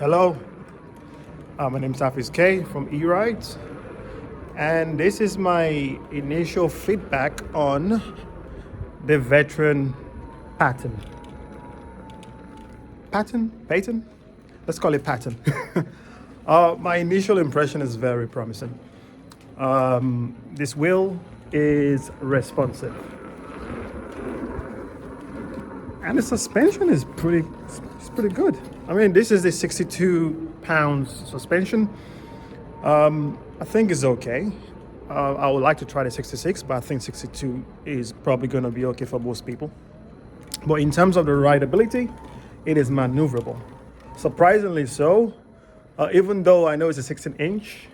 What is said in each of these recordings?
Hello, my name is Hafiz K from E-Rides, and this is my initial feedback on the veteran Patton. Patton? Let's call it Patton. My initial impression is very promising. This wheel is responsive, and the suspension is pretty good. I mean, this is the 62 pounds suspension. I think it's okay. I would like to try the 66, but I think 62 is probably going to be okay for most people. But in terms of the rideability, it is maneuverable. Surprisingly so, even though I know it's a 16-inch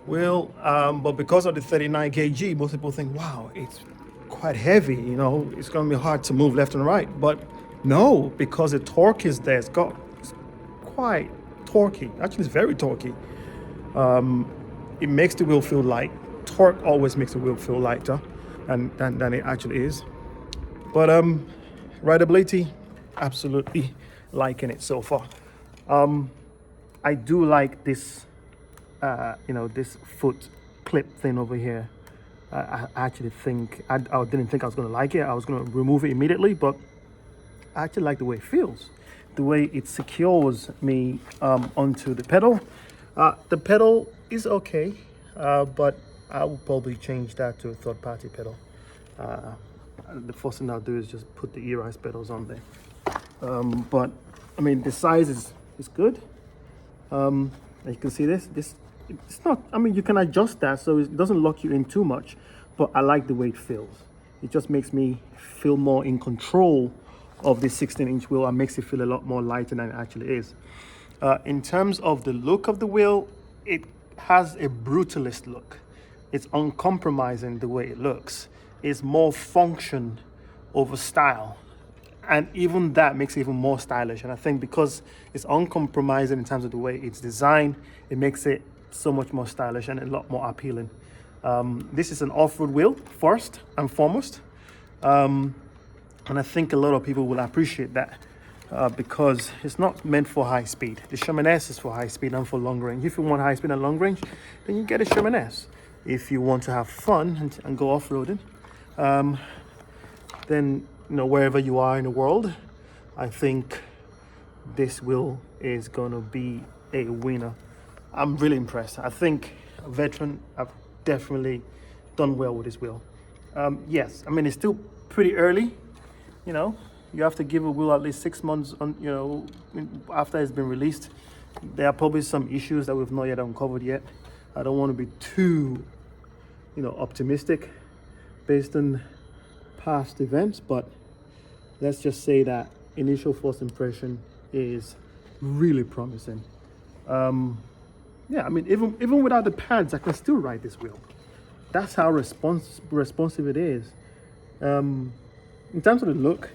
wheel, but because of the 39 kg, most people think, wow, it's quite heavy, it's going to be hard to move left and right. But no, because the torque is there, it's quite torquey. Actually, it's very torquey. It makes the wheel feel light. Torque always makes the wheel feel lighter than it actually is. But rideability, absolutely liking it so far. I do like this, this foot clip thing over here. I actually think, I didn't think I was going to like it. I was going to remove it immediately, but I actually like the way it feels. The way it secures me onto the pedal. The pedal is okay, but I will probably change that to a third-party pedal. The first thing I'll do is just put the E-Rise pedals on there. But I mean, the size is good. As you can see, it's not. I mean, you can adjust that so it doesn't lock you in too much. But I like the way it feels. It just makes me feel more in control of this 16-inch wheel and makes it feel a lot more lighter than it actually is. In terms of the look of the wheel, it has a brutalist look. It's uncompromising the way it looks. It's more function over style. And even that makes it even more stylish. And I think because it's uncompromising in terms of the way it's designed, it makes it so much more stylish and a lot more appealing. This is an off-road wheel, first and foremost. And I think a lot of people will appreciate that because it's not meant for high speed. The Sherman S is for high speed and for long range. If you want high speed and long range, then you get a Sherman S. If you want to have fun and go off-roading, then wherever you are in the world, I think this wheel is going to be a winner. I'm really impressed. I think a veteran have definitely done well with this wheel. Yes, I mean, it's still pretty early. You have to give a wheel at least 6 months after it's been released. There are probably some issues that we've not yet uncovered yet. I don't want to be too optimistic based on past events, but let's just say that initial first impression is really promising. Yeah, I mean, even without the pads, I can still ride this wheel. That's how responsive it is. In terms of the look,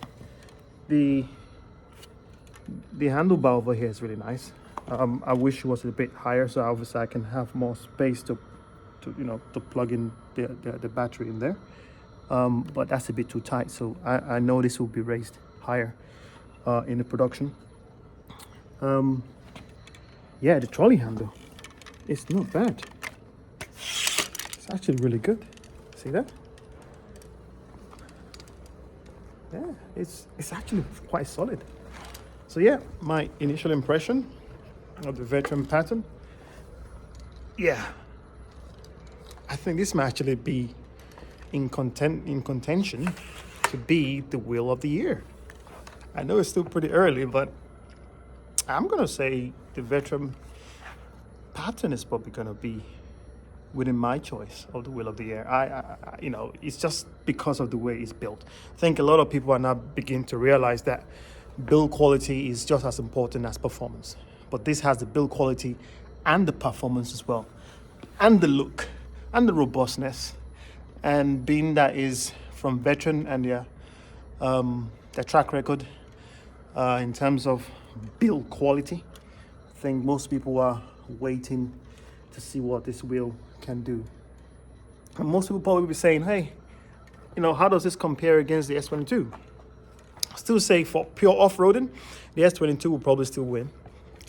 the handlebar over here is really nice. I wish it was a bit higher, so obviously I can have more space to plug in the battery in there. But that's a bit too tight, so I know this will be raised higher in the production. Yeah, the trolley handle, it's not bad. It's actually really good. See that? Yeah, it's actually quite solid. So yeah, my initial impression of the veteran Patton. Yeah, I think this might actually be in contention to be the wheel of the year. I know it's still pretty early, but I'm gonna say the veteran Patton is probably gonna be within my choice of the wheel of the year. It's just because of the way it's built. I think a lot of people are now beginning to realize that build quality is just as important as performance. But this has the build quality and the performance as well, and the look and the robustness. And being that is from veteran and their track record in terms of build quality, I think most people are waiting to see what this wheel can do. And most people probably be saying, hey, how does this compare against the S22? Still say for pure off-roading, the S22 will probably still win.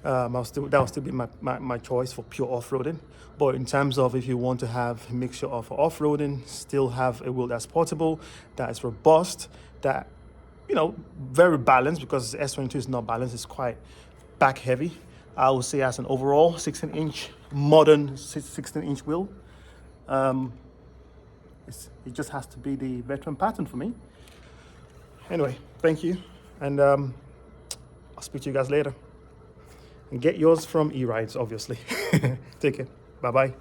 That'll still be my choice for pure off-roading. But in terms of if you want to have a mixture of off-roading, still have a wheel that's portable, that is robust, that, you know, very balanced, because S22 is not balanced, it's quite back heavy. I would say as an overall 16-inch modern 16-inch wheel, it just has to be the veteran Patton for me. Anyway, thank you, and I'll speak to you guys later. And get yours from E-Rides, obviously. Take it. Bye-bye.